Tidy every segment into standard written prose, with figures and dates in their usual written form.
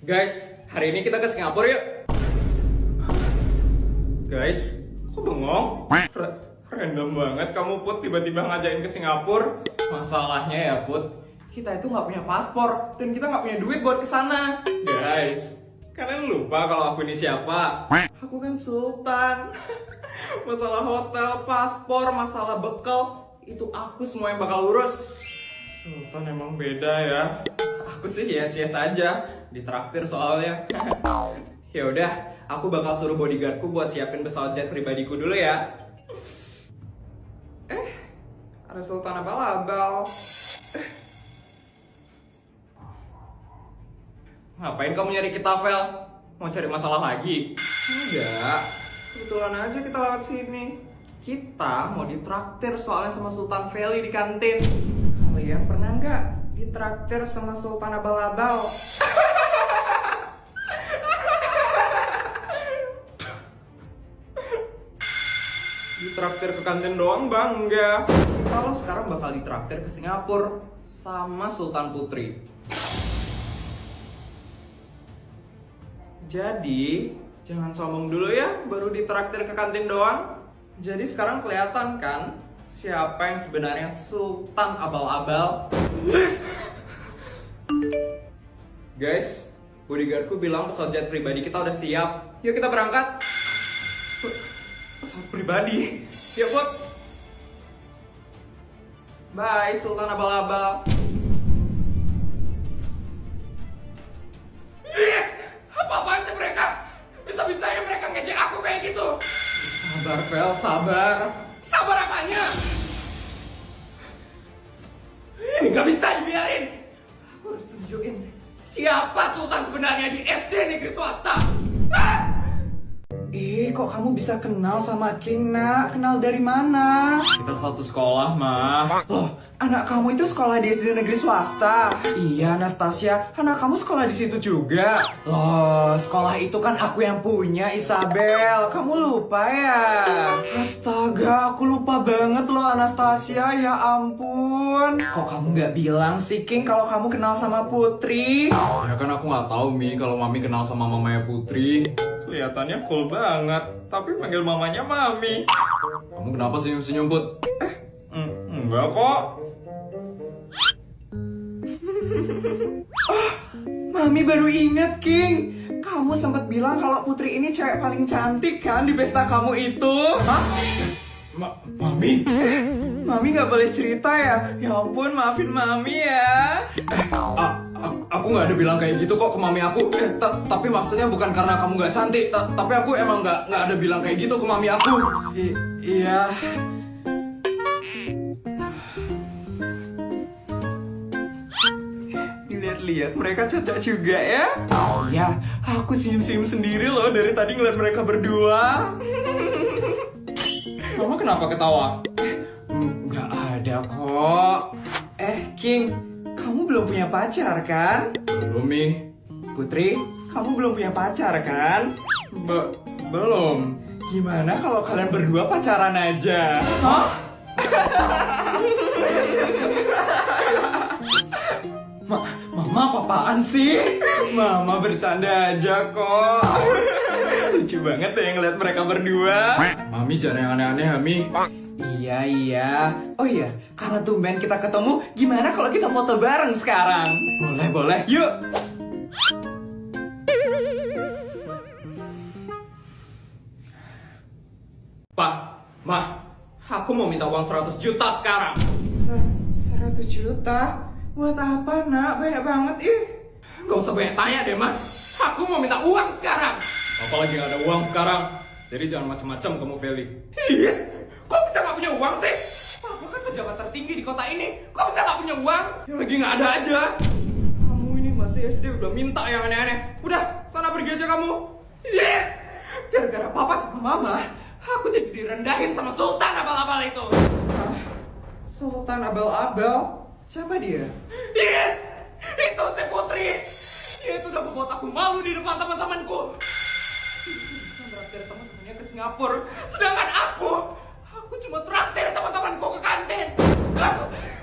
Guys, hari ini kita ke Singapura yuk. Guys, kok bengong? Random banget kamu Put tiba-tiba ngajakin ke Singapura. Masalahnya ya Put, kita itu nggak punya paspor dan kita nggak punya duit buat kesana. Guys, kalian lupa kalau aku ini siapa? Aku kan Sultan. Masalah hotel, paspor, masalah bekal, itu aku semua yang bakal urus. Sultan emang beda ya. Aku sih yes aja, ditraktir soalnya. Ya udah, aku bakal suruh bodyguardku buat siapin pesawat jet pribadiku dulu ya. Ada Sultan abal-abal. Ngapain kamu nyari kita, Vel? Mau cari masalah lagi? Enggak, kebetulan aja kita lewat sini. Kita mau ditraktir soalnya sama Sultan Feli di kantin. Kalian pernah nggak ditraktir sama Sultan abal-abal? Ditraktir ke kantin doang bangga. Kalau sekarang bakal ditraktir ke Singapura sama Sultan Putri. Jadi jangan sombong dulu ya, baru ditraktir ke kantin doang. Jadi sekarang kelihatan kan siapa yang sebenarnya Sultan abal-abal. Guys, bodyguardku bilang pesawat jet pribadi kita udah siap. Yuk kita berangkat. Pesawat pribadi? Yuk Put. Bye Sultan abal-abal. Yes! Apa-apaan sih mereka? Bisa-bisanya mereka ngejek aku kayak gitu. Sabar Vel, sabar. Sabar apanya? Ini gak bisa dibiarin. Aku harus tunjukin siapa Sultan sebenarnya di SD negeri swasta. Kok kamu bisa kenal sama King, nak? Kenal dari mana? Kita satu sekolah, mah. Loh, anak kamu itu sekolah di SD negeri swasta? Iya, Anastasia. Anak kamu sekolah di situ juga? Loh, sekolah itu kan aku yang punya, Isabel. Kamu lupa ya? Astaga, aku lupa banget loh, Anastasia. Ya ampun. Kok kamu nggak bilang sih, King, kalau kamu kenal sama Putri? Ya kan aku nggak tahu, Mi, kalau Mami kenal sama mamanya Putri. Kelihatannya cool banget, tapi panggil mamanya Mami. Kamu kenapa senyum-senyum, Put? Enggak kok. Mami baru inget, King. Kamu sempat bilang kalau Putri ini cewek paling cantik kan di pesta kamu itu. Hah? Mami? Mami nggak boleh cerita ya? Ya ampun, maafin Mami ya. Aku nggak ada bilang kayak gitu kok ke Mami aku. Tapi maksudnya bukan karena kamu nggak cantik. Tapi aku emang nggak ada bilang kayak gitu ke Mami aku. Iya. Lihat mereka cocok juga ya. Iya, aku senyum-senyum sendiri loh dari tadi ngeliat mereka berdua. Mama kenapa ketawa? Nggak ada kok. King, kamu belum punya pacar kan? Belum, Mi. Putri, kamu belum punya pacar kan? Belum. Gimana kalau kalian berdua pacaran aja? Hah? Mama apa-apaan sih? Mama bercanda aja kok. Lucu banget deh ngeliat mereka berdua. Mami jangan yang aneh-aneh, Mami. Iya. Oh iya, karena tumben kita ketemu, gimana kalau kita foto bareng sekarang? Boleh. Yuk. Pak, Ma, aku mau minta uang 100 juta sekarang. 100 juta? Buat apa, nak? Banyak banget, ih. Gak usah banyak tanya deh, Ma. Aku mau minta uang sekarang. Apalagi gak ada uang sekarang. Jadi jangan macam-macam kamu, Feli. Yes, kok bisa gak punya uang sih? Aku kan pejabat tertinggi di kota ini. Kok bisa gak punya uang? Yang lagi gak ada aja. Kamu ini masih SD udah minta yang aneh-aneh. Udah, sana pergi aja kamu. Yes, gara-gara papa sama mama, aku jadi direndahin sama Sultan abal-abal itu. Sultan abal-abal? Siapa dia? Yes! Itu si Putri! Dia itu udah membuat aku malu di depan teman-temanku. Dia bisa meraktir teman-temannya ke Singapura. Sedangkan aku cuma traktir teman-temanku ke kantin.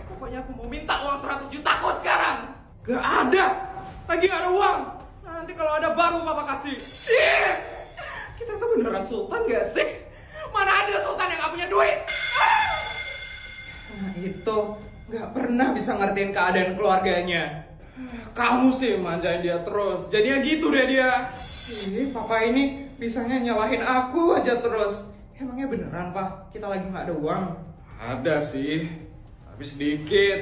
Pokoknya aku mau minta uang 100 juta kok sekarang. Gak ada! Lagi gak ada uang. Nanti baru papa kasih. Ih, kita tuh beneran sultan gak sih? Mana ada sultan yang gak punya duit? Nah itu gak pernah bisa ngertiin keadaan keluarganya. Kamu sih manjain dia terus. Jadinya gitu deh dia. Ih, papa ini bisanya nyalahin aku aja terus. Emangnya beneran pak? Kita lagi gak ada uang? Ada sih, tapi sedikit.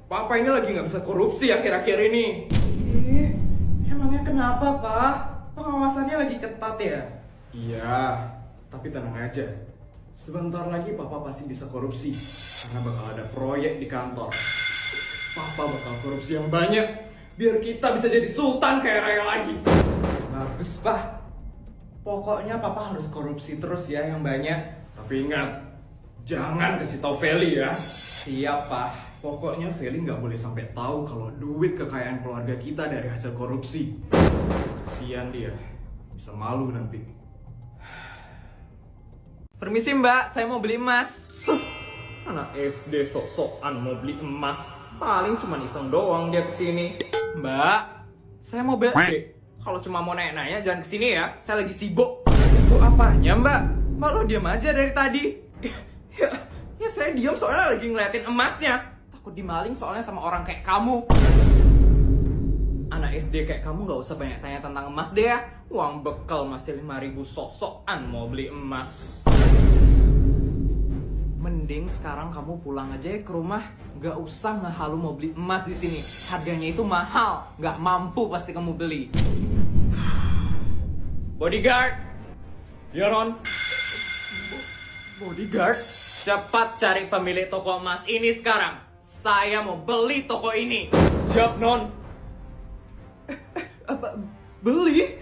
Papa ini lagi gak bisa korupsi akhir-akhir ini. Ih, emangnya kenapa pak? Pengawasannya lagi ketat ya? Iya, tapi tenang aja. Sebentar lagi papa pasti bisa korupsi. Karena bakal ada proyek di kantor. Papa bakal korupsi yang banyak. Biar kita bisa jadi sultan kayak Raya lagi. Bagus pak. Pokoknya papa harus korupsi terus ya yang banyak. Tapi ingat, jangan kasih tahu Feli ya. Siap pak. Pokoknya Feli nggak boleh sampai tahu kalau duit kekayaan keluarga kita dari hasil korupsi. Kasian dia, bisa malu nanti. Permisi mbak, saya mau beli emas. Anak SD sok-sokan mau beli emas. Paling cuma iseng doang dia kesini. Mbak, saya mau beli. Kalau cuma mau nanya-nanya jangan kesini ya. Saya lagi sibuk. Sibuk apanya mbak? Mbak lo diam aja dari tadi. Ya saya diam soalnya lagi ngeliatin emasnya. Takut dimaling soalnya sama orang kayak kamu. Anak SD kayak kamu gak usah banyak tanya tentang emas deh ya. Uang bekal masih 5.000 sok-sokan mau beli emas. Mending sekarang kamu pulang aja ya ke rumah. Gak usah ngehalu mau beli emas di sini. Harganya itu mahal. Gak mampu pasti kamu beli. Bodyguard. Ya non. Bodyguard. Cepat cari pemilik toko emas ini sekarang. Saya mau beli toko ini. Siap non. Apa? Beli?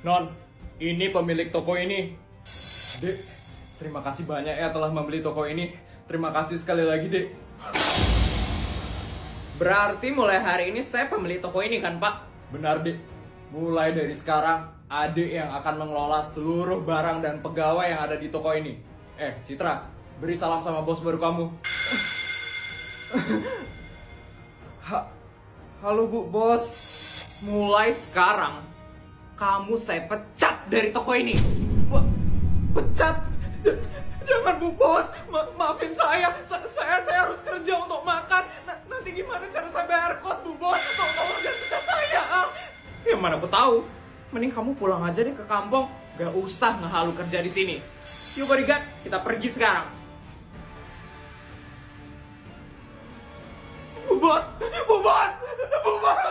Non, ini pemilik toko ini. Dek, terima kasih banyak ya telah membeli toko ini. Terima kasih sekali lagi, Dek. Berarti mulai hari ini saya pemilik toko ini kan, Pak? Benar, Dek. Mulai dari sekarang, adik yang akan mengelola seluruh barang dan pegawai yang ada di toko ini. Citra, beri salam sama bos baru kamu. Halo Bu Bos. Mulai sekarang, kamu saya pecat dari toko ini. Pecat? Jangan Bu Bos, maafin saya. Saya harus kerja untuk makan. Nanti gimana cara saya bayar kos Bu Bos? Tolong jangan pecat saya. Ya mana aku tahu. Mending kamu pulang aja deh ke kampung. Gak usah ngehalu kerja di sini. Yuk bodyguard, kita pergi sekarang. Bu Bos, Bu Bos, Bu Bos.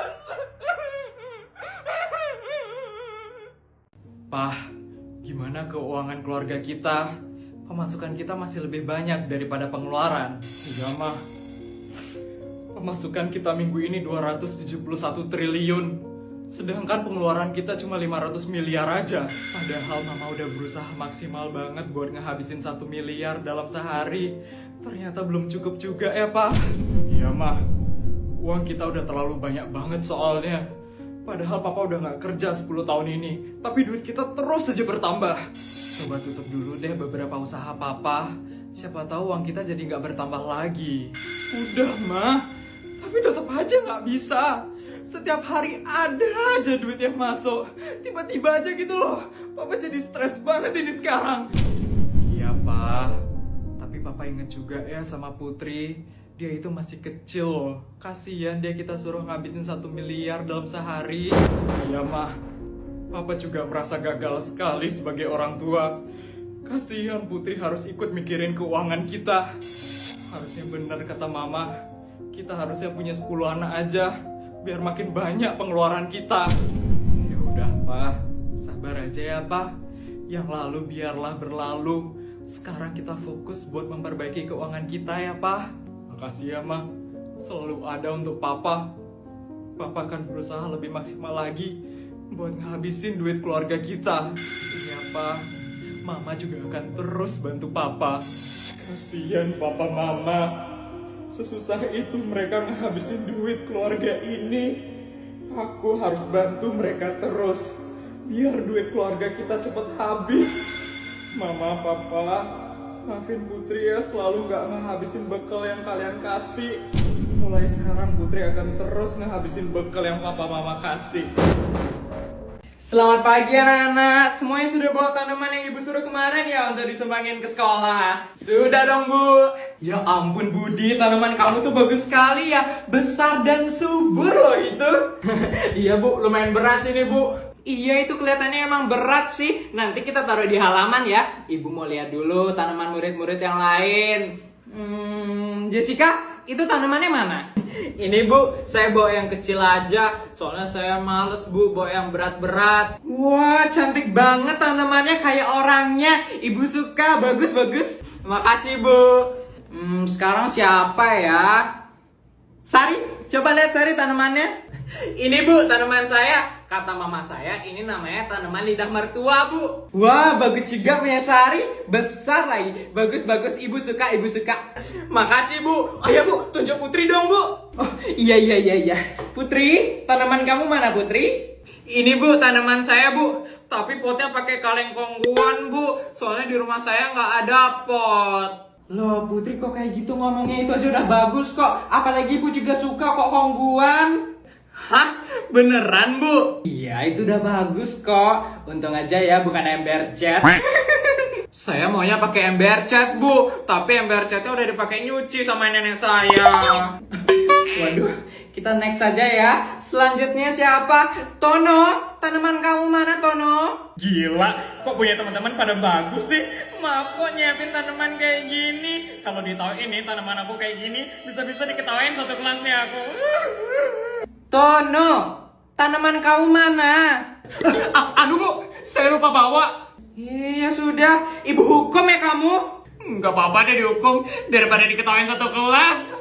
Pak, gimana keuangan keluarga kita? Pemasukan kita masih lebih banyak daripada pengeluaran. Iya mah. Pemasukan kita minggu ini 271 triliun. Sedangkan pengeluaran kita cuma 500 miliar aja. Padahal mama udah berusaha maksimal banget buat ngehabisin 1 miliar dalam sehari. Ternyata belum cukup juga ya pak. Iya mah. Uang kita udah terlalu banyak banget soalnya. Padahal papa udah gak kerja 10 tahun ini. Tapi duit kita terus saja bertambah. Coba tutup dulu deh beberapa usaha papa. Siapa tahu uang kita jadi gak bertambah lagi. Udah mah. Tapi tetap aja gak bisa. Setiap hari ada aja duit yang masuk. Tiba-tiba aja gitu loh. Papa jadi stres banget ini sekarang. Iya pak. Tapi papa inget juga ya sama Putri. Dia itu masih kecil loh. Kasian dia kita suruh ngabisin 1 miliar dalam sehari. Iya mah. Papa juga merasa gagal sekali sebagai orang tua. Kasihan Putri harus ikut mikirin keuangan kita. Harusnya benar kata mama. Kita harusnya punya 10 anak aja. Biar makin banyak pengeluaran kita. Ya udah pak. Sabar aja ya pak. Yang lalu biarlah berlalu. Sekarang kita fokus buat memperbaiki keuangan kita ya pak. Makasih ya ma, selalu ada untuk papa. Papa akan berusaha lebih maksimal lagi buat ngabisin duit keluarga kita. Iya pa, mama juga akan terus bantu papa. Kasian papa mama, sesusah itu mereka ngabisin duit keluarga ini. Aku harus bantu mereka terus, biar duit keluarga kita cepet habis. Mama, papa, maafin Putri ya, selalu gak ngehabisin bekal yang kalian kasih. Mulai sekarang Putri akan terus ngehabisin bekal yang papa mama kasih. Selamat pagi anak-anak. Semuanya sudah bawa tanaman yang ibu suruh kemarin ya untuk disumbangin ke sekolah? Sudah dong bu. Ya ampun Budi, tanaman kamu tuh bagus sekali ya. Besar dan subur loh itu. Iya bu, lumayan berat sih nih bu. Iya itu kelihatannya emang berat sih. Nanti kita taruh di halaman ya. Ibu mau lihat dulu tanaman murid-murid yang lain. Jessica, itu tanamannya mana? Ini bu, saya bawa yang kecil aja. Soalnya saya males bu, bawa yang berat-berat. Wah, cantik banget tanamannya kayak orangnya. Ibu suka, bagus-bagus. Makasih bu. Sekarang siapa ya? Sari, coba lihat Sari tanamannya. Ini bu, tanaman saya. Kata mama saya, ini namanya tanaman lidah mertua bu. Wah, bagus juga punya Sari. Besar lagi. Bagus-bagus, ibu suka, ibu suka. Makasih bu. Ayo bu, tunjuk Putri dong bu. Oh, iya. Putri, tanaman kamu mana Putri? Ini bu, tanaman saya bu. Tapi potnya pakai kaleng kongguan bu. Soalnya di rumah saya nggak ada pot. Loh Putri kok kayak gitu ngomongnya, itu aja udah bagus kok. Apalagi ibu juga suka kok kongguan. Hah? Beneran bu? Iya itu udah bagus kok. Untung aja ya bukan ember cat. Saya maunya pakai ember cat bu. Tapi ember catnya udah dipakai nyuci sama nenek saya. Waduh, kita next saja ya. Selanjutnya siapa? Tono, tanaman kamu mana Tono? Gila, kok punya teman-teman pada bagus sih? Maaf kok nyiapin tanaman kayak gini. Kalau ditawain nih tanaman aku kayak gini, bisa-bisa diketawain satu kelasnya aku. Tono, tanaman kamu mana? Aduh bu, saya lupa bawa. Iya sudah, ibu hukum ya kamu? Nggak apa-apa deh dihukum, daripada diketawain satu kelas.